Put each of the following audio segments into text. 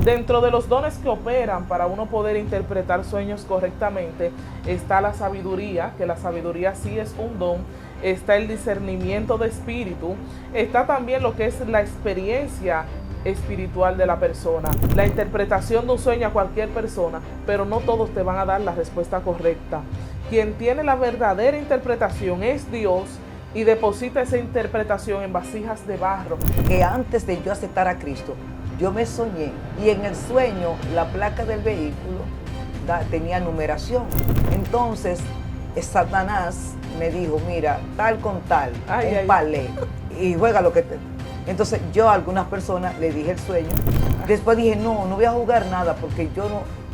Dentro de los dones que operan para uno poder interpretar sueños correctamente está la sabiduría, que la sabiduría sí es un don, está el discernimiento de espíritu, está también lo que es la experiencia espiritual de la persona, la interpretación de un sueño a cualquier persona, pero no todos te van a dar la respuesta correcta. Quien tiene la verdadera interpretación es Dios y deposita esa interpretación en vasijas de barro. Que antes de yo aceptar a Cristo, yo me soñé y en el sueño la placa del vehículo tenía numeración. Entonces Satanás me dijo, mira, tal con tal, un palé, y juega lo que te... Entonces yo a algunas personas le dije el sueño. Después dije, no voy a jugar nada porque yo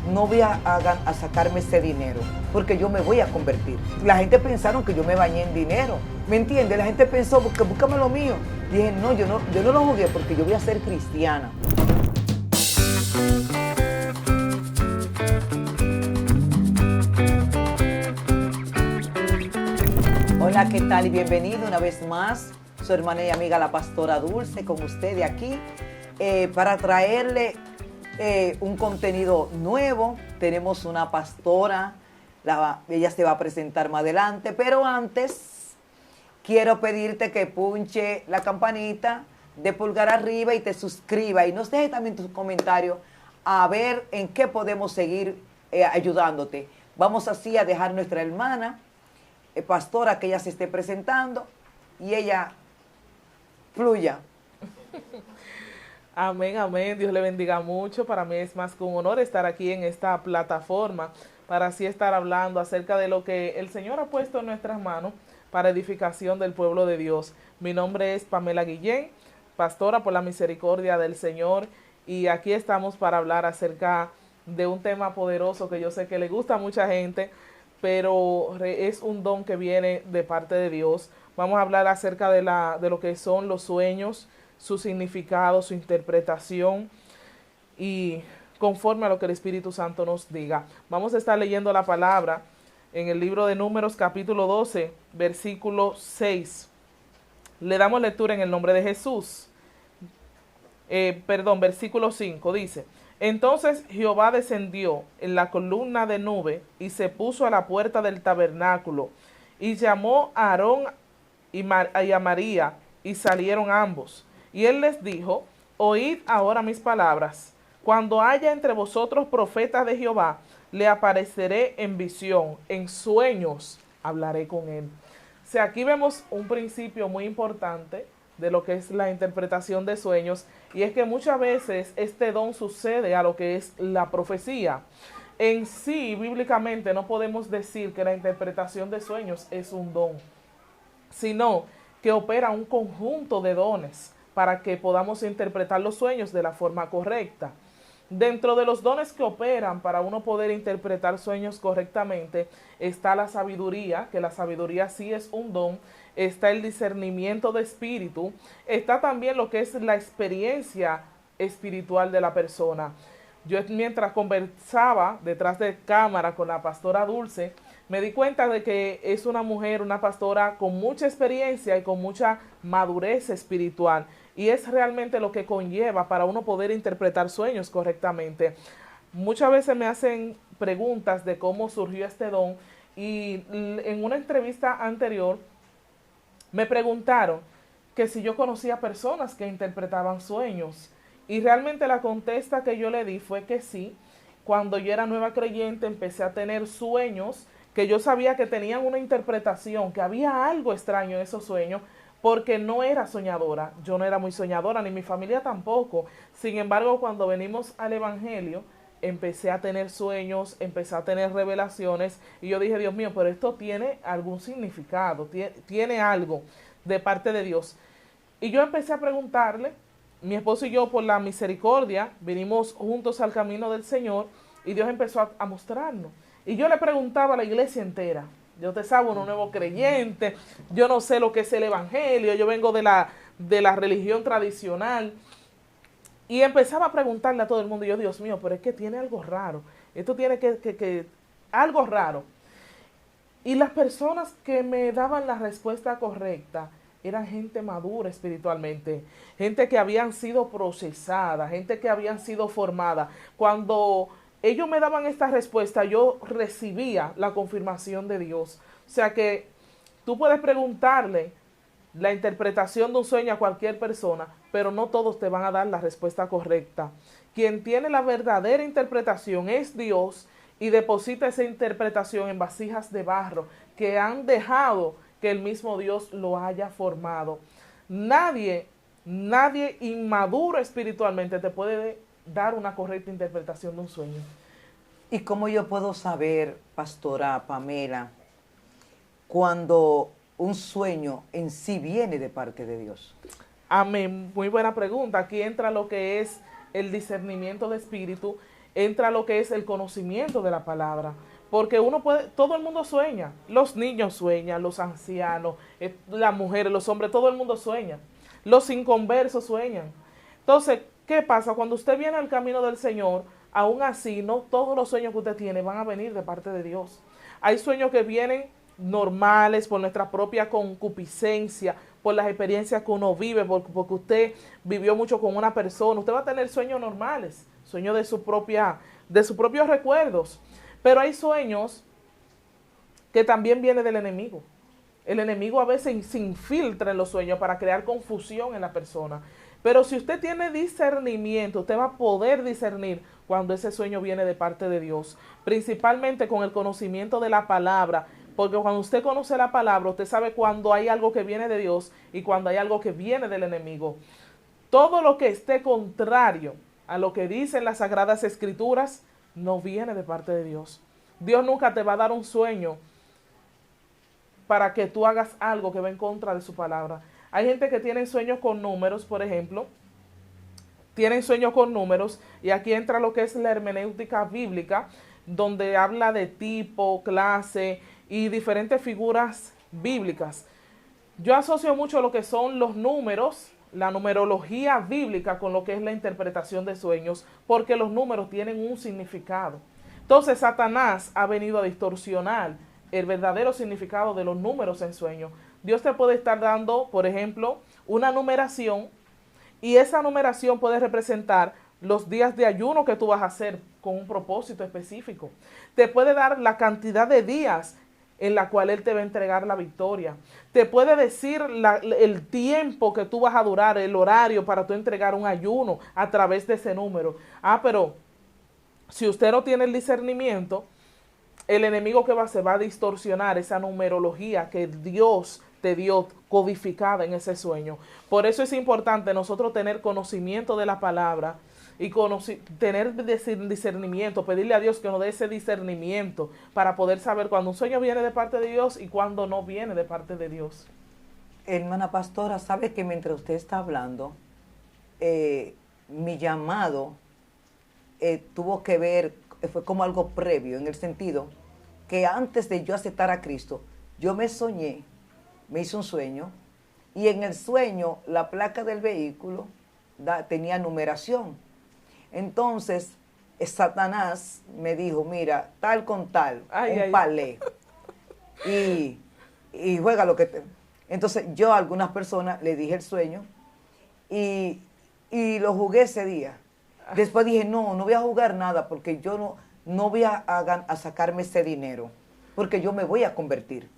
no voy a sacarme ese dinero, porque yo me voy a convertir. La gente pensaron que yo me bañé en dinero, ¿me entiendes? La gente pensó, búscame lo mío. Dije, no, yo no lo jugué porque yo voy a ser cristiana. Hola, ¿qué tal? Y bienvenido una vez más, su hermana y amiga la pastora Dulce, con usted de aquí, para traerle un contenido nuevo. Tenemos una pastora, ella se va a presentar más adelante, pero antes quiero pedirte que punche la campanita de pulgar arriba y te suscriba y nos deje también tus comentarios a ver en qué podemos seguir ayudándote. Vamos así a dejar nuestra hermana pastora que ella se esté presentando y ella fluya. Amén, amén. Dios le bendiga mucho. Para mí es más que un honor estar aquí en esta plataforma para así estar hablando acerca de lo que el Señor ha puesto en nuestras manos para edificación del pueblo de Dios. Mi nombre es Pamela Guillén, pastora por la misericordia del Señor, y aquí estamos para hablar acerca de un tema poderoso que yo sé que le gusta a mucha gente, pero es un don que viene de parte de Dios. Vamos a hablar acerca de lo que son los sueños, su significado, su interpretación y conforme a lo que el Espíritu Santo nos diga. Vamos a estar leyendo la palabra en el libro de Números capítulo 12, versículo 6. Le damos lectura en el nombre de Jesús. Versículo 5 dice: Entonces Jehová descendió en la columna de nube y se puso a la puerta del tabernáculo y llamó a Aarón y a María, y salieron ambos. Y él les dijo: Oíd ahora mis palabras. Cuando haya entre vosotros profetas de Jehová, le apareceré en visión, en sueños hablaré con él. O sea, aquí vemos un principio muy importante de lo que es la interpretación de sueños, y es que muchas veces este don sucede a lo que es la profecía. En sí, bíblicamente, no podemos decir que la interpretación de sueños es un don, sino que opera un conjunto de dones para que podamos interpretar los sueños de la forma correcta. Dentro de los dones que operan para uno poder interpretar sueños correctamente está la sabiduría, que la sabiduría sí es un don, está el discernimiento de espíritu, está también lo que es la experiencia espiritual de la persona. Yo mientras conversaba detrás de cámara con la pastora Dulce, me di cuenta de que es una mujer, una pastora con mucha experiencia y con mucha madurez espiritual. Y es realmente lo que conlleva para uno poder interpretar sueños correctamente. Muchas veces me hacen preguntas de cómo surgió este don, y en una entrevista anterior me preguntaron que si yo conocía personas que interpretaban sueños. Y realmente la contesta que yo le di fue que sí. Cuando yo era nueva creyente empecé a tener sueños que yo sabía que tenían una interpretación, que había algo extraño en esos sueños, porque no era soñadora. Yo no era muy soñadora, ni mi familia tampoco. Sin embargo, cuando venimos al Evangelio, empecé a tener sueños, empecé a tener revelaciones, y yo dije, Dios mío, pero esto tiene algún significado, tiene algo de parte de Dios. Y yo empecé a preguntarle. Mi esposo y yo, por la misericordia, vinimos juntos al camino del Señor, y Dios empezó a mostrarnos. Y yo le preguntaba a la iglesia entera. Yo te sabo, un nuevo creyente, yo no sé lo que es el Evangelio, yo vengo de la religión tradicional. Y empezaba a preguntarle a todo el mundo, y yo, Dios mío, pero es que tiene algo raro. Esto tiene algo raro. Y las personas que me daban la respuesta correcta eran gente madura espiritualmente, gente que habían sido procesadas, gente que habían sido formada. Cuando ellos me daban esta respuesta, yo recibía la confirmación de Dios. O sea que tú puedes preguntarle la interpretación de un sueño a cualquier persona, pero no todos te van a dar la respuesta correcta. Quien tiene la verdadera interpretación es Dios, y deposita esa interpretación en vasijas de barro que han dejado que el mismo Dios lo haya formado. Nadie inmaduro espiritualmente te puede dar una correcta interpretación de un sueño. ¿Y cómo yo puedo saber, pastora Pamela, cuando un sueño en sí viene de parte de Dios? Amén, muy buena pregunta. Aquí entra lo que es el discernimiento de espíritu, entra lo que es el conocimiento de la palabra. Porque todo el mundo sueña, los niños sueñan, los ancianos, las mujeres, los hombres, todo el mundo sueña. Los inconversos sueñan. Entonces, ¿qué pasa? Cuando usted viene al camino del Señor, aún así, no todos los sueños que usted tiene van a venir de parte de Dios. Hay sueños que vienen normales por nuestra propia concupiscencia, por las experiencias que uno vive, porque usted vivió mucho con una persona. Usted va a tener sueños normales, sueños de sus propios recuerdos. Pero hay sueños que también vienen del enemigo. El enemigo a veces se infiltra en los sueños para crear confusión en la persona. Pero si usted tiene discernimiento, usted va a poder discernir cuando ese sueño viene de parte de Dios. Principalmente con el conocimiento de la palabra. Porque cuando usted conoce la palabra, usted sabe cuando hay algo que viene de Dios y cuando hay algo que viene del enemigo. Todo lo que esté contrario a lo que dicen las Sagradas Escrituras no viene de parte de Dios. Dios nunca te va a dar un sueño para que tú hagas algo que va en contra de su palabra. Hay gente que tiene sueños con números, por ejemplo. Tienen sueños con números, y aquí entra lo que es la hermenéutica bíblica, donde habla de tipo, clase y diferentes figuras bíblicas. Yo asocio mucho lo que son los números, la numerología bíblica, con lo que es la interpretación de sueños, porque los números tienen un significado. Entonces Satanás ha venido a distorsionar el verdadero significado de los números en sueños. Dios te puede estar dando, por ejemplo, una numeración, y esa numeración puede representar los días de ayuno que tú vas a hacer con un propósito específico. Te puede dar la cantidad de días en la cual Él te va a entregar la victoria. Te puede decir el tiempo que tú vas a durar, el horario para tú entregar un ayuno a través de ese número. Pero si usted no tiene el discernimiento, el enemigo que va a hacer va a distorsionar esa numerología que Dios te dio codificada en ese sueño. Por eso es importante nosotros tener conocimiento de la palabra y tener discernimiento, pedirle a Dios que nos dé ese discernimiento para poder saber cuando un sueño viene de parte de Dios y cuando no viene de parte de Dios. Hermana pastora, sabe que mientras usted está hablando, mi llamado tuvo que ver, fue como algo previo, en el sentido que antes de yo aceptar a Cristo, yo me hice un sueño, y en el sueño la placa del vehículo tenía numeración. Entonces Satanás me dijo, mira, tal con tal, palé, y juega lo que te... Entonces yo a algunas personas le dije el sueño y lo jugué ese día. Después dije, no voy a jugar nada, porque yo no voy a sacarme ese dinero, porque yo me voy a convertir.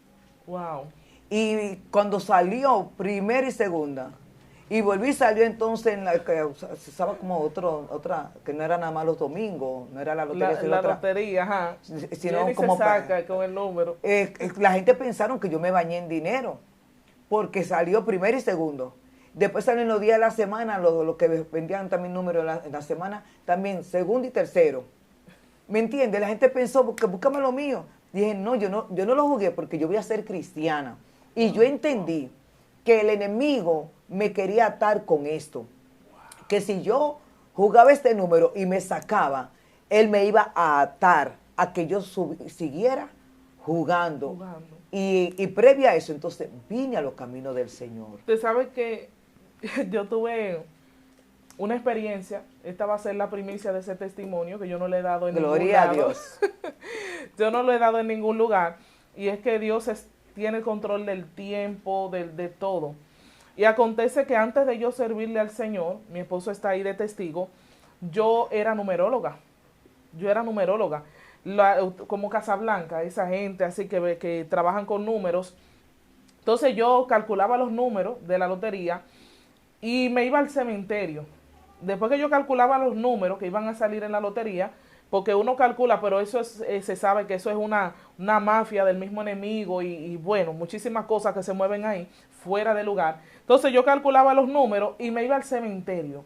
Wow. Y cuando salió primera y segunda, y volví, salió entonces en la que se usaba como otra, que no era nada más los domingos, no era la lotería. La lotería, ajá. Sino como se saca con el número. La gente pensaron que yo me bañé en dinero, porque salió primero y segundo. Después salen los días de la semana, los que vendían también números en la semana, también segundo y tercero. ¿Me entiendes? La gente pensó, que búscame lo mío. Dije, no, yo no lo jugué porque yo voy a ser cristiana. Y yo entendí que el enemigo me quería atar con esto. Que si yo jugaba este número y me sacaba, él me iba a atar a que yo siguiera jugando. Y previa a eso, entonces, vine a los caminos del Señor. Usted sabe que yo tuve una experiencia, esta va a ser la primicia de ese testimonio, que yo no le he dado en ningún lado. Gloria a Dios. Yo no lo he dado en ningún lugar, y es que Dios tiene el control del tiempo, de todo. Y acontece que antes de yo servirle al Señor, mi esposo está ahí de testigo, yo era numeróloga. Yo era numeróloga. Como Casablanca, esa gente así que trabajan con números. Entonces yo calculaba los números de la lotería y me iba al cementerio. Después que yo calculaba los números que iban a salir en la lotería, porque uno calcula, pero eso es, se sabe que eso es una mafia del mismo enemigo y bueno, muchísimas cosas que se mueven ahí, fuera de lugar. Entonces yo calculaba los números y me iba al cementerio.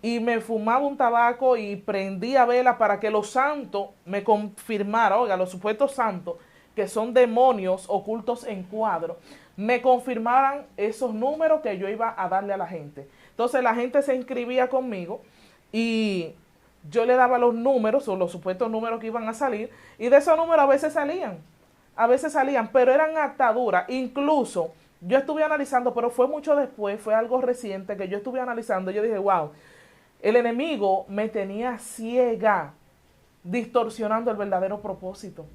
Y me fumaba un tabaco y prendía velas para que los santos me confirmaran, oiga, los supuestos santos, que son demonios ocultos en cuadro, me confirmaran esos números que yo iba a darle a la gente. Entonces la gente se inscribía conmigo y yo le daba los números o los supuestos números que iban a salir y de esos números a veces salían, pero eran ataduras. Incluso yo estuve analizando, pero fue mucho después, fue algo reciente que yo estuve analizando, yo dije, wow, el enemigo me tenía ciega, distorsionando el verdadero propósito.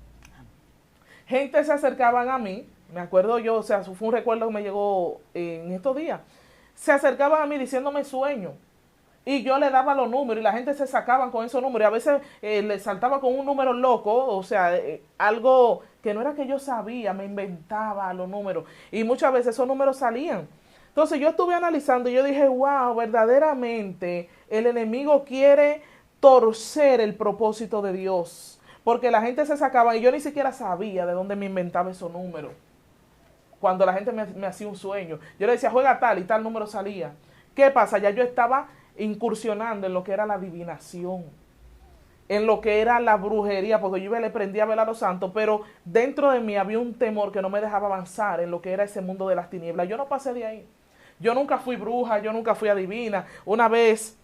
Gente se acercaban a mí, me acuerdo yo, o sea, fue un recuerdo que me llegó en estos días, se acercaban a mí diciéndome sueños. Y yo le daba los números y la gente se sacaban con esos números. Y a veces le saltaba con un número loco, o sea, algo que no era que yo sabía, me inventaba los números. Y muchas veces esos números salían. Entonces yo estuve analizando y yo dije, wow, verdaderamente el enemigo quiere torcer el propósito de Dios. Porque la gente se sacaba y yo ni siquiera sabía de dónde me inventaba esos números. Cuando la gente me hacía un sueño. Yo le decía, juega tal y tal número salía. ¿Qué pasa? Ya yo estaba incursionando en lo que era la adivinación, en lo que era la brujería, porque yo iba y le prendía a velar a los santos, pero dentro de mí había un temor que no me dejaba avanzar en lo que era ese mundo de las tinieblas. Yo no pasé de ahí. Yo nunca fui bruja, yo nunca fui adivina. Una vez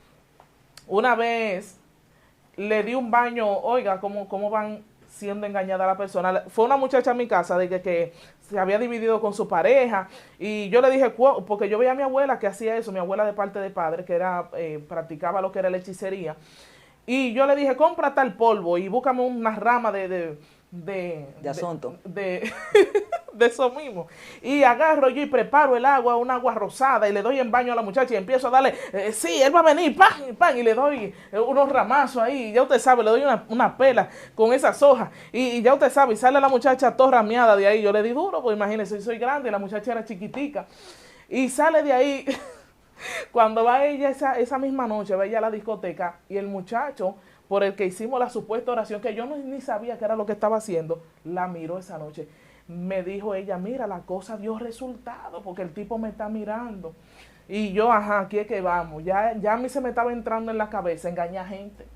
le di un baño, oiga, cómo van siendo engañada la persona. Fue una muchacha a mi casa de que se había dividido con su pareja y yo le dije, porque yo veía a mi abuela que hacía eso, mi abuela de parte de padre, que era practicaba lo que era la hechicería, y yo le dije, compra tal polvo y búscame una rama de asunto. De eso mismo. Y agarro yo y preparo el agua, un agua rosada, y le doy en baño a la muchacha y empiezo a darle, sí, él va a venir, ¡pam! ¡Pam! Y le doy unos ramazos ahí, y ya usted sabe, le doy una pela con esas hojas, y ya usted sabe, y sale la muchacha toda rameada de ahí. Yo le di duro, pues imagínese, soy grande, y la muchacha era chiquitica, y sale de ahí. Cuando va ella esa misma noche, va ella a la discoteca, y el muchacho por el que hicimos la supuesta oración, que yo ni sabía qué era lo que estaba haciendo, la miró esa noche. Me dijo ella, mira, la cosa dio resultado, porque el tipo me está mirando. Y yo, ajá, aquí es que vamos. Ya a mí se me estaba entrando en la cabeza engañar gente.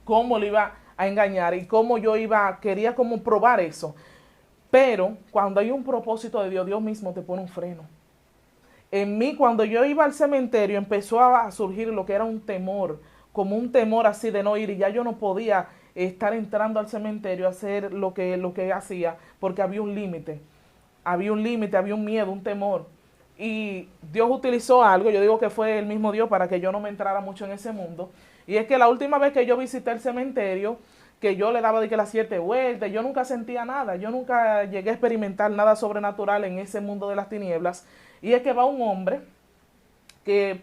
¿Cómo le iba a engañar? Y cómo yo quería como probar eso. Pero cuando hay un propósito de Dios, Dios mismo te pone un freno. En mí, cuando yo iba al cementerio, empezó a surgir lo que era un temor, como un temor así de no ir, y ya yo no podía estar entrando al cementerio a hacer lo que hacía, porque había un límite, había un miedo, un temor. Y Dios utilizó algo, yo digo que fue el mismo Dios para que yo no me entrara mucho en ese mundo, y es que la última vez que yo visité el cementerio, que yo le daba de que las 7 vueltas, yo nunca sentía nada, yo nunca llegué a experimentar nada sobrenatural en ese mundo de las tinieblas, y es que va un hombre,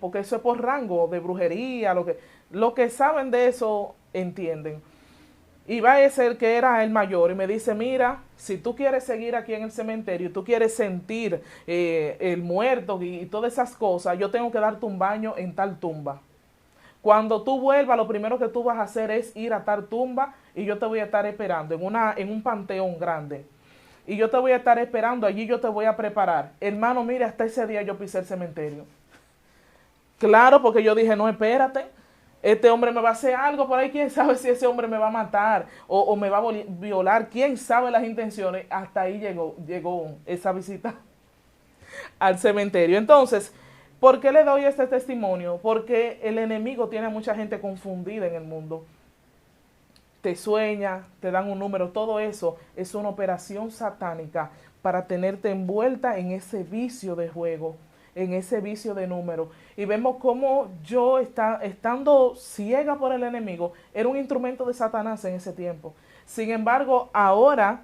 porque eso es por rango de brujería, lo que saben de eso entienden. Y va a ser que era el mayor y me dice, mira, si tú quieres seguir aquí en el cementerio, tú quieres sentir el muerto y todas esas cosas, yo tengo que darte un baño en tal tumba. Cuando tú vuelvas, lo primero que tú vas a hacer es ir a tal tumba y yo te voy a estar esperando en un panteón grande. Y yo te voy a estar esperando, allí yo te voy a preparar. Hermano, mira, hasta ese día yo pisé el cementerio. Claro, porque yo dije, no, espérate, este hombre me va a hacer algo por ahí, quién sabe si ese hombre me va a matar o me va a violar, quién sabe las intenciones. Hasta ahí llegó esa visita al cementerio. Entonces, ¿por qué le doy este testimonio? Porque el enemigo tiene a mucha gente confundida en el mundo. Te sueña, te dan un número, todo eso es una operación satánica para tenerte envuelta en ese vicio de juego, en ese vicio de número. Y vemos cómo yo, estando ciega por el enemigo, era un instrumento de Satanás en ese tiempo. Sin embargo, ahora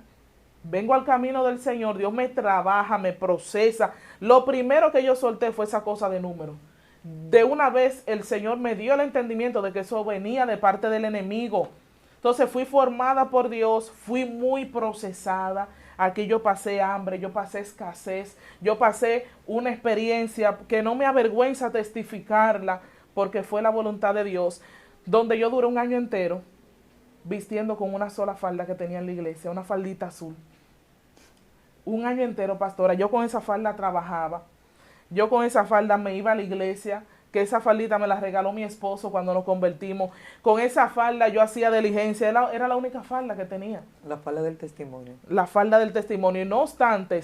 vengo al camino del Señor, Dios me trabaja, me procesa. Lo primero que yo solté fue esa cosa de número. De una vez el Señor me dio el entendimiento de que eso venía de parte del enemigo. Entonces fui formada por Dios, fui muy procesada. Aquí yo pasé hambre, yo pasé escasez, yo pasé una experiencia que no me avergüenza testificarla porque fue la voluntad de Dios, donde yo duré un año entero vistiendo con una sola falda que tenía en la iglesia, una faldita azul. Un año entero, pastora, yo con esa falda trabajaba, yo con esa falda me iba a la iglesia, que esa faldita me la regaló mi esposo cuando nos convertimos. Con esa falda yo hacía diligencia, era la única falda que tenía. La falda del testimonio. La falda del testimonio. Y no obstante,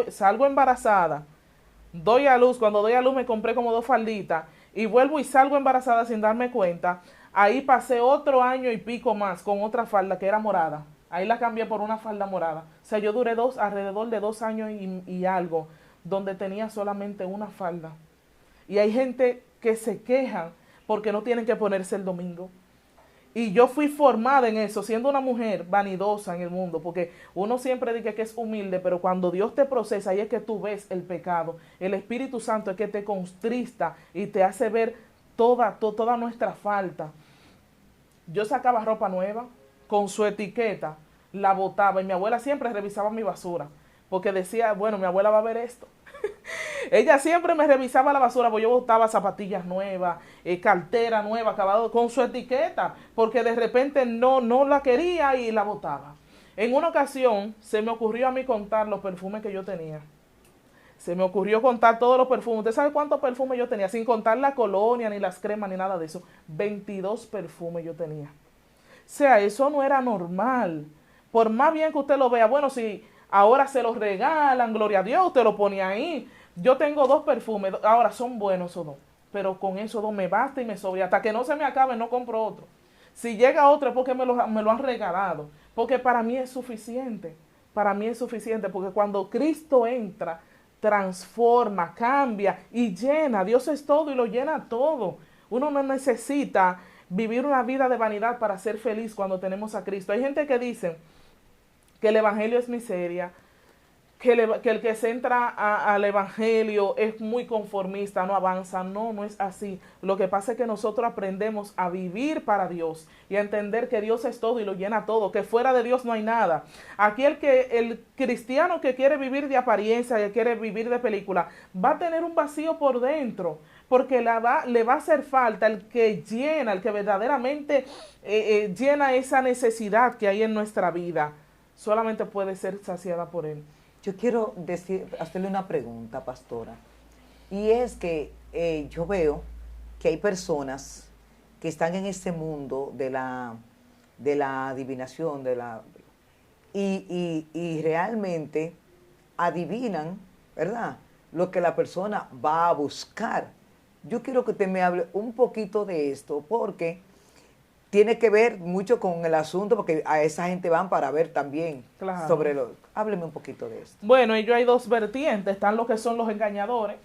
salgo embarazada, doy a luz, cuando doy a luz me compré como 2 falditas y vuelvo y salgo embarazada sin darme cuenta. Ahí pasé otro año y pico más con otra falda que era morada. Ahí la cambié por una falda morada. O sea, yo duré alrededor de 2 años y algo, donde tenía solamente una falda. Y hay gente que se quejan porque no tienen que ponerse el domingo. Y yo fui formada en eso, siendo una mujer vanidosa en el mundo, porque uno siempre dice que es humilde, pero cuando Dios te procesa, ahí es que tú ves el pecado. El Espíritu Santo es que te contrista y te hace ver toda nuestra falta. Yo sacaba ropa nueva, con su etiqueta, la botaba, y mi abuela siempre revisaba mi basura, porque decía, bueno, mi abuela va a ver esto. Ella siempre me revisaba la basura, porque yo botaba zapatillas nuevas, cartera nueva, acabado con su etiqueta, porque de repente no la quería y la botaba. En una ocasión se me ocurrió a mí contar los perfumes que yo tenía. Se me ocurrió contar todos los perfumes. ¿Usted sabe cuántos perfumes yo tenía? Sin contar la colonia, ni las cremas, ni nada de eso. 22 perfumes yo tenía. O sea, eso no era normal. Por más bien que usted lo vea, bueno, si ahora se los regalan, gloria a Dios, usted lo pone ahí. Yo tengo 2 perfumes, ahora son buenos esos 2, pero con esos 2 me basta y me sobra. Hasta que no se me acabe, no compro otro. Si llega otro es porque me lo han regalado, porque para mí es suficiente. Para mí es suficiente, porque cuando Cristo entra, transforma, cambia y llena. Dios es todo y lo llena todo. Uno no necesita vivir una vida de vanidad para ser feliz cuando tenemos a Cristo. Hay gente que dice que el evangelio es miseria, que el que se entra al evangelio es muy conformista, no avanza. No es así. Lo que pasa es que nosotros aprendemos a vivir para Dios y a entender que Dios es todo y lo llena todo, que fuera de Dios no hay nada. Aquí el cristiano que quiere vivir de apariencia, que quiere vivir de película, va a tener un vacío por dentro, porque le va a hacer falta el que llena, el que verdaderamente llena esa necesidad que hay en nuestra vida. Solamente puede ser saciada por Él. Yo quiero hacerle una pregunta, pastora, y es que yo veo que hay personas que están en este mundo de la adivinación, y realmente adivinan, ¿verdad?, lo que la persona va a buscar. Yo quiero que usted me hable un poquito de esto, porque tiene que ver mucho con el asunto, porque a esa gente van para ver también. Claro. Hábleme un poquito de esto. Bueno, y yo hay 2 vertientes. Están los que son los engañadores.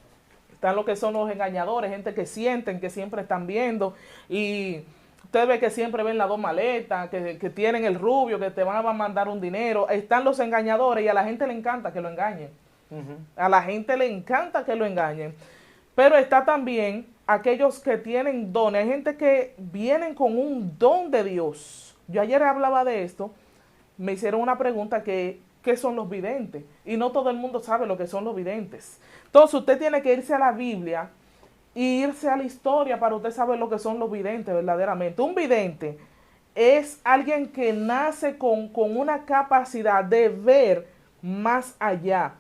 Gente que sienten, que siempre están viendo. Y usted ve que siempre ven las 2 maletas, que tienen el rubio, que te van a mandar un dinero. Están los engañadores y a la gente le encanta que lo engañen. A la gente le encanta que lo engañen. Pero está también aquellos que tienen dones. Hay gente que vienen con un don de Dios. Yo ayer hablaba de esto. Me hicieron una pregunta ¿qué son los videntes? Y no todo el mundo sabe lo que son los videntes. Entonces usted tiene que irse a la Biblia e irse a la historia para usted saber lo que son los videntes verdaderamente. Un vidente es alguien que nace con una capacidad de ver más allá.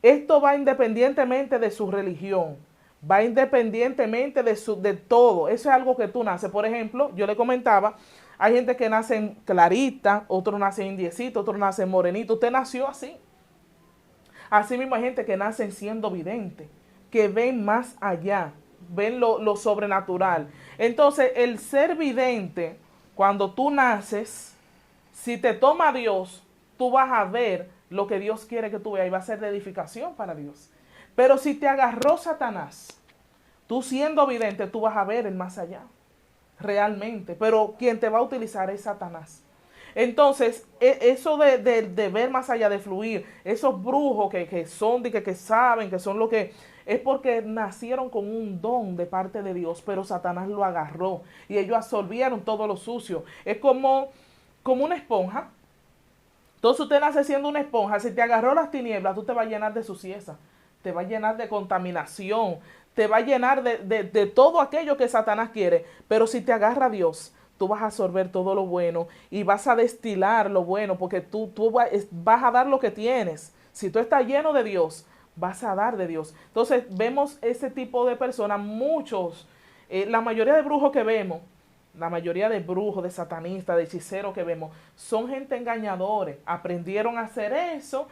Esto va independientemente de su religión. Va independientemente de todo. Eso es algo que tú naces. Por ejemplo, yo le comentaba, hay gente que nace clarita, otro nace indiecito, otro nace morenito. Usted nació así. Así mismo hay gente que nace siendo vidente, que ven más allá, ven lo sobrenatural. Entonces, el ser vidente, cuando tú naces, si te toma Dios, tú vas a ver lo que Dios quiere que tú veas y va a ser de edificación para Dios. Pero si te agarró Satanás, tú siendo vidente, tú vas a ver el más allá, realmente. Pero quien te va a utilizar es Satanás. Entonces, eso de ver más allá, de fluir, esos brujos que son, que saben, que son lo que... Es porque nacieron con un don de parte de Dios, pero Satanás lo agarró y ellos absorbieron todo lo sucio. Es como una esponja. Entonces usted nace siendo una esponja. Si te agarró las tinieblas, tú te vas a llenar de suciedad, te va a llenar de contaminación, te va a llenar de todo aquello que Satanás quiere. Pero si te agarra Dios, tú vas a absorber todo lo bueno y vas a destilar lo bueno, porque tú vas a dar lo que tienes. Si tú estás lleno de Dios, vas a dar de Dios. Entonces vemos ese tipo de personas, muchos, la mayoría de brujos que vemos, la mayoría de brujos, de satanistas, de hechiceros que vemos, son gente engañadores. Aprendieron a hacer eso,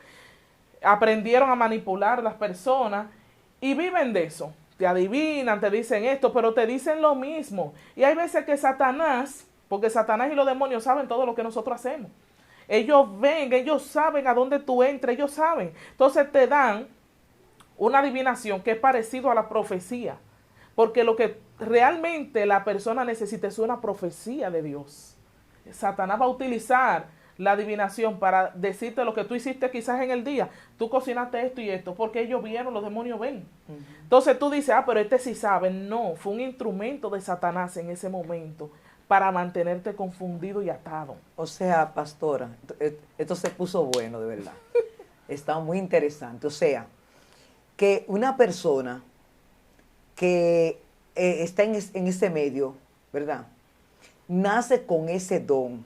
aprendieron a manipular a las personas y viven de eso. Te adivinan, te dicen esto, pero te dicen lo mismo. Y hay veces que Satanás, porque Satanás y los demonios saben todo lo que nosotros hacemos. Ellos ven, ellos saben a dónde tú entras, ellos saben. Entonces te dan una adivinación que es parecido a la profecía. Porque lo que realmente la persona necesita es una profecía de Dios. Satanás va a utilizar la adivinación para decirte lo que tú hiciste quizás en el día. Tú cocinaste esto y esto, porque ellos vieron, los demonios ven. Entonces tú dices, pero este sí sabe. No, fue un instrumento de Satanás en ese momento para mantenerte confundido y atado. O sea, pastora, esto se puso bueno, de verdad. Está muy interesante. O sea, que una persona que está en ese medio, ¿verdad? Nace con ese don.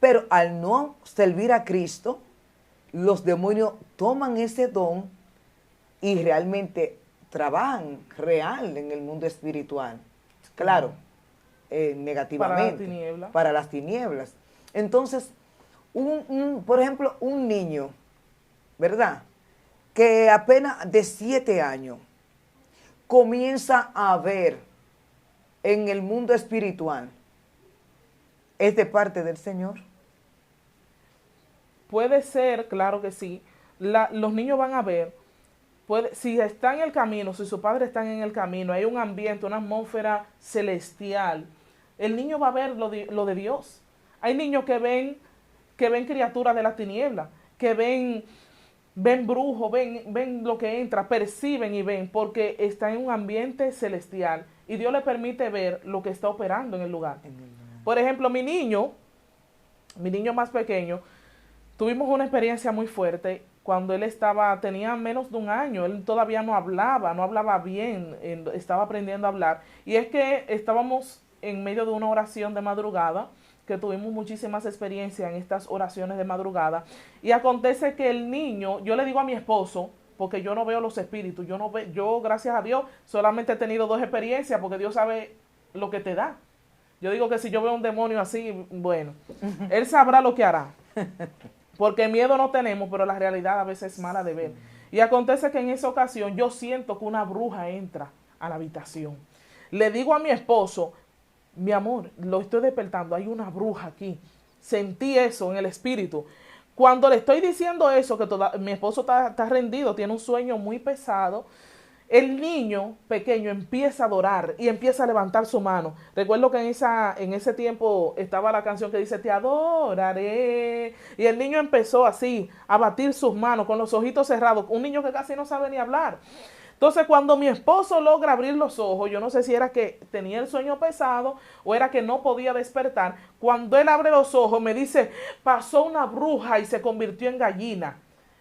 Pero al no servir a Cristo, los demonios toman ese don y realmente trabajan real en el mundo espiritual. Claro, negativamente. Para las tinieblas. Entonces, por ejemplo, un niño, ¿verdad? Que apenas de 7 años comienza a ver en el mundo espiritual, ¿es de parte del Señor? Puede ser, claro que sí. Los niños van a ver, si está en el camino, si sus padres están en el camino, hay un ambiente, una atmósfera celestial, el niño va a ver lo de Dios. Hay niños que ven criaturas de la tiniebla, que ven brujos, ven lo que entra, perciben y ven, porque está en un ambiente celestial y Dios le permite ver lo que está operando en el lugar. Por ejemplo, mi niño más pequeño, tuvimos una experiencia muy fuerte cuando él tenía menos de 1 año. Él todavía no hablaba bien, estaba aprendiendo a hablar. Y es que estábamos en medio de una oración de madrugada, que tuvimos muchísimas experiencias en estas oraciones de madrugada. Y acontece que el niño, yo le digo a mi esposo, porque yo no veo los espíritus, yo gracias a Dios solamente he tenido 2 experiencias, porque Dios sabe lo que te da. Yo digo que si yo veo un demonio así, bueno, Él sabrá lo que hará. Porque miedo no tenemos, pero la realidad a veces es mala de ver. Y acontece que en esa ocasión yo siento que una bruja entra a la habitación. Le digo a mi esposo, mi amor, lo estoy despertando, hay una bruja aquí. Sentí eso en el espíritu. Cuando le estoy diciendo eso, que mi esposo está rendido, tiene un sueño muy pesado, el niño pequeño empieza a adorar y empieza a levantar su mano. Recuerdo que en ese tiempo estaba la canción que dice, te adoraré. Y el niño empezó así, a batir sus manos con los ojitos cerrados. Un niño que casi no sabe ni hablar. Entonces, cuando mi esposo logra abrir los ojos, yo no sé si era que tenía el sueño pesado o era que no podía despertar. Cuando él abre los ojos, me dice, pasó una bruja y se convirtió en gallina.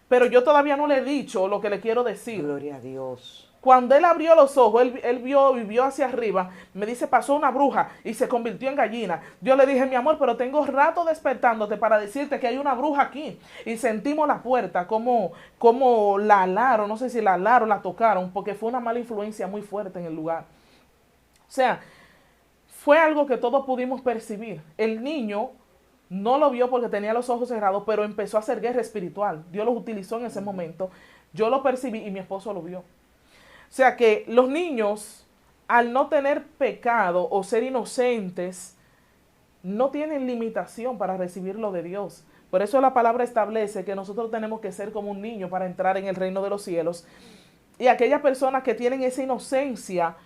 Pero yo todavía no le he dicho lo que le quiero decir. Gloria a Dios. Cuando él abrió los ojos, él vio hacia arriba, me dice, pasó una bruja y se convirtió en gallina. Yo le dije, mi amor, pero tengo rato despertándote para decirte que hay una bruja aquí. Y sentimos la puerta, como la alaron, no sé si la alaron, la tocaron, porque fue una mala influencia muy fuerte en el lugar. O sea, fue algo que todos pudimos percibir. El niño no lo vio porque tenía los ojos cerrados, pero empezó a hacer guerra espiritual. Dios lo utilizó en ese momento. Yo lo percibí y mi esposo lo vio. O sea que los niños, al no tener pecado o ser inocentes, no tienen limitación para recibir lo de Dios. Por eso la palabra establece que nosotros tenemos que ser como un niño para entrar en el reino de los cielos. Y aquellas personas que tienen esa inocencia,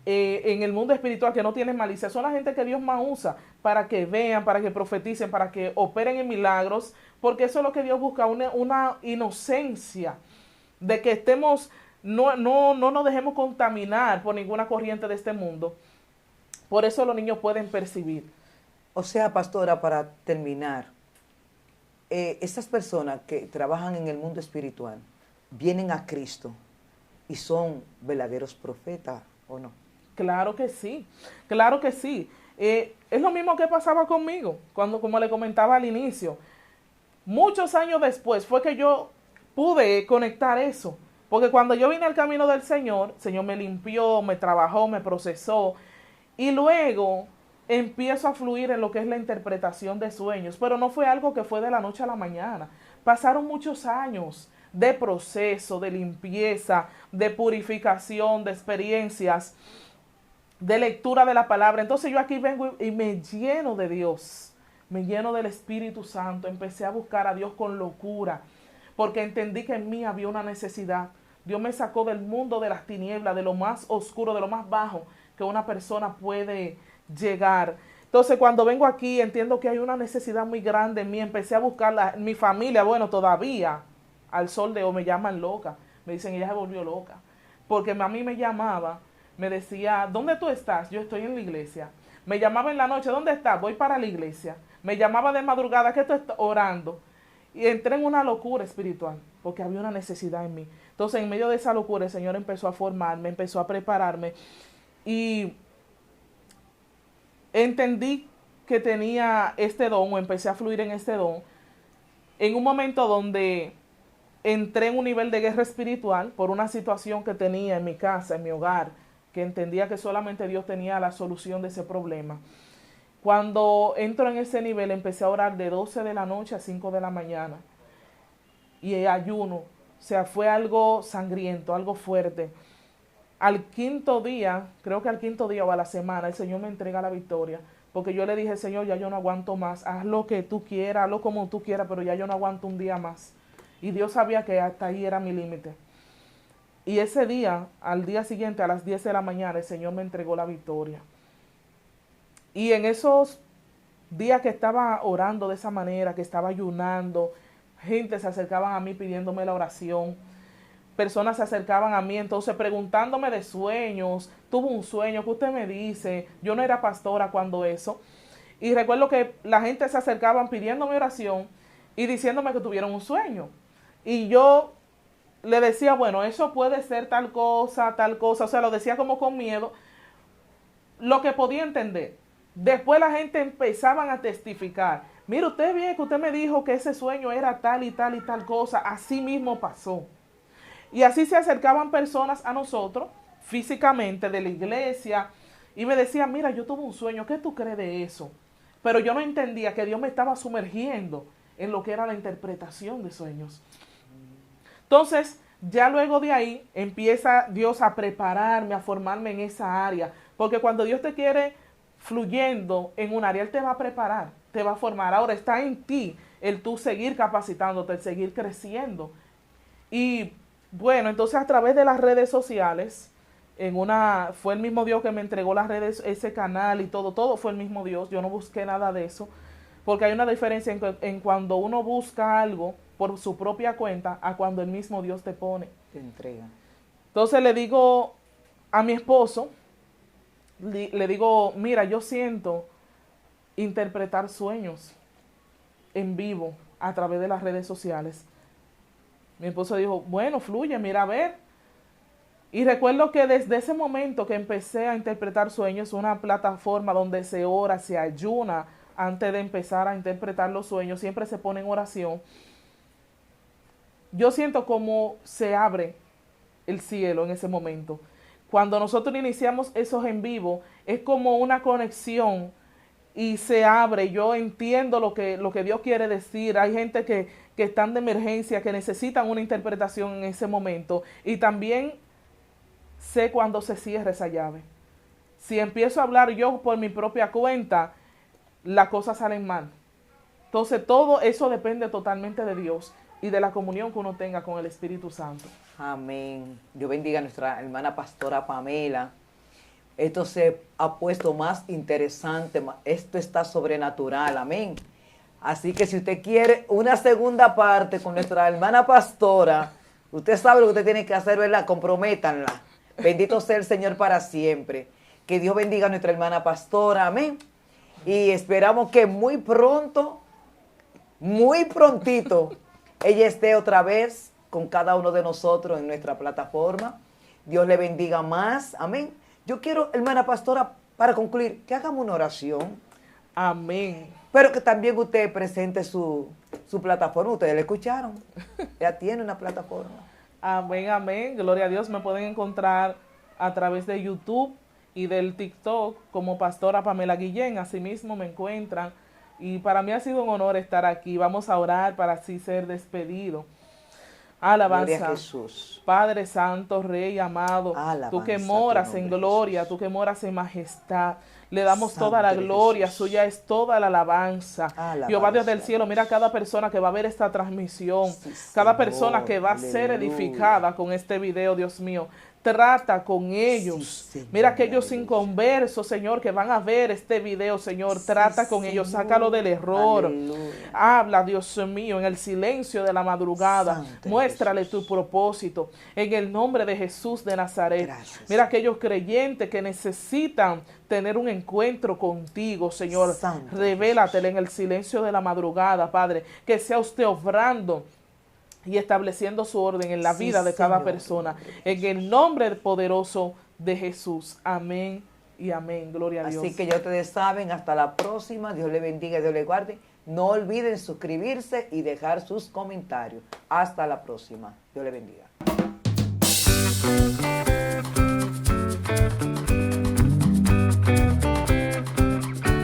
en el mundo espiritual que no tienen malicia, son la gente que Dios más usa para que vean, para que profeticen, para que operen en milagros, porque eso es lo que Dios busca, una inocencia de que estemos, no nos dejemos contaminar por ninguna corriente de este mundo. Por eso los niños pueden percibir. O sea, pastora, para terminar, estas personas que trabajan en el mundo espiritual vienen a Cristo y son verdaderos profetas, ¿o no? Claro que sí, claro que sí. Es lo mismo que pasaba conmigo, cuando, como le comentaba al inicio. Muchos años después fue que yo pude conectar eso. Porque cuando yo vine al camino del Señor, el Señor me limpió, me trabajó, me procesó. Y luego empiezo a fluir en lo que es la interpretación de sueños. Pero no fue algo que fue de la noche a la mañana. Pasaron muchos años de proceso, de limpieza, de purificación, de experiencias, de lectura de la palabra. Entonces yo aquí vengo y me lleno de Dios, me lleno del Espíritu Santo. Empecé a buscar a Dios con locura, porque entendí que en mí había una necesidad. Dios me sacó del mundo de las tinieblas, de lo más oscuro, de lo más bajo que una persona puede llegar. Entonces cuando vengo aquí entiendo que hay una necesidad muy grande en mí. Empecé a buscar mi familia, bueno, todavía al sol de hoy me llaman loca. Me dicen, ella se volvió loca. Porque a mí me llamaba, me decía, ¿dónde tú estás? Yo estoy en la iglesia. Me llamaba en la noche, ¿dónde estás? Voy para la iglesia. Me llamaba de madrugada, ¿qué tú estás orando? Y entré en una locura espiritual, porque había una necesidad en mí. Entonces, en medio de esa locura, el Señor empezó a formarme, empezó a prepararme. Y entendí que tenía este don, o empecé a fluir en este don, en un momento donde entré en un nivel de guerra espiritual por una situación que tenía en mi casa, en mi hogar, que entendía que solamente Dios tenía la solución de ese problema. Cuando entro en ese nivel, empecé a orar de 12 de la noche a 5 de la mañana. Y el ayuno, o sea, fue algo sangriento, algo fuerte. Al quinto día, creo que al quinto día o a la semana, el Señor me entrega la victoria. Porque yo le dije, Señor, ya yo no aguanto más. Haz lo que tú quieras, hazlo como tú quieras, pero ya yo no aguanto un día más. Y Dios sabía que hasta ahí era mi límite. Y ese día, al día siguiente, a las 10 de la mañana, el Señor me entregó la victoria. Y en esos días que estaba orando de esa manera, que estaba ayunando, gente se acercaban a mí pidiéndome la oración. Personas se acercaban a mí entonces preguntándome de sueños. Tuve un sueño, ¿qué usted me dice? Yo no era pastora cuando eso. Y recuerdo que la gente se acercaban pidiéndome oración y diciéndome que tuvieron un sueño. Y yo le decía, bueno, eso puede ser tal cosa, o sea, lo decía como con miedo, lo que podía entender. Después la gente empezaban a testificar, mire, usted bien que usted me dijo que ese sueño era tal y tal y tal cosa, así mismo pasó. Y así se acercaban personas a nosotros, físicamente, de la iglesia, y me decían, mira, yo tuve un sueño, ¿qué tú crees de eso? Pero yo no entendía que Dios me estaba sumergiendo en lo que era la interpretación de sueños. Entonces, ya luego de ahí empieza Dios a prepararme, a formarme en esa área. Porque cuando Dios te quiere fluyendo en un área, Él te va a preparar, te va a formar. Ahora está en ti el tú seguir capacitándote, el seguir creciendo. Y bueno, entonces a través de las redes sociales, fue el mismo Dios que me entregó las redes, ese canal y todo fue el mismo Dios. Yo no busqué nada de eso. Porque hay una diferencia en cuando uno busca algo por su propia cuenta a cuando el mismo Dios te pone. Te entrega. Entonces le digo a mi esposo, le digo, mira, yo siento interpretar sueños en vivo a través de las redes sociales. Mi esposo dijo, bueno, fluye, mira a ver. Y recuerdo que desde ese momento que empecé a interpretar sueños, una plataforma donde se ora, se ayuna, antes de empezar a interpretar los sueños, siempre se pone en oración. Yo siento como se abre el cielo en ese momento. Cuando nosotros iniciamos esos en vivo, es como una conexión y se abre. Yo entiendo lo que Dios quiere decir. Hay gente que están de emergencia, que necesitan una interpretación en ese momento. Y también sé cuándo se cierra esa llave. Si empiezo a hablar yo por mi propia cuenta, las cosas salen mal. Entonces todo eso depende totalmente de Dios y de la comunión que uno tenga con el Espíritu Santo. Amén. Dios bendiga a nuestra hermana pastora Pamela. esto se ha puesto más interesante, esto está sobrenatural, amén. Así que si usted quiere una segunda parte con nuestra hermana pastora, usted sabe lo que usted tiene que hacer, ¿verdad? Comprométanla. Bendito sea el Señor para siempre. Que Dios bendiga a nuestra hermana pastora, amén. Y esperamos que muy pronto, muy prontito, ella esté otra vez con cada uno de nosotros en nuestra plataforma. Dios le bendiga más, amén. Yo quiero, hermana pastora, para concluir, que hagamos una oración. Amén. Pero que también usted presente su plataforma. Ustedes la escucharon. Ya tiene una plataforma. Amén, amén. Gloria a Dios. Me pueden encontrar a través de YouTube y del TikTok como Pastora Pamela Guillén. Asimismo me encuentran. Y para mí ha sido un honor estar aquí. Vamos a orar para así ser despedido. Alabanza. Gloria a Jesús. Padre Santo, Rey amado, Alabanza, tú que moras en gloria, Jesús. tú que moras en majestad, le damos Santo toda la de gloria, Jesús. suya es toda la alabanza. Alabanza, Jehová Dios del cielo, mira a cada persona que va a ver esta transmisión, Sí, cada Señor, persona que va a ser aleluya. edificada con este video, Dios mío. Trata con ellos. Sí, Señor, Mira aquellos aleluya. inconversos, Señor, que van a ver este video, Señor. Sí, Trata con ellos, Señor, sácalo del error. aleluya. Habla, Dios mío, en el silencio de la madrugada. Santo Muéstrale Jesús. tu propósito. En el nombre de Jesús de Nazaret. Gracias, Mira aquellos creyentes que necesitan tener un encuentro contigo, Señor. Santo Revélatele en el silencio de la madrugada, Padre. Que sea usted obrando y estableciendo su orden en la Sí, vida de cada Señor. persona. En el nombre poderoso de Jesús. Amén y amén. Gloria a Dios. Así que ya ustedes saben, hasta la próxima. Dios le bendiga y Dios le guarde. No olviden suscribirse y dejar sus comentarios. Hasta la próxima. Dios le bendiga.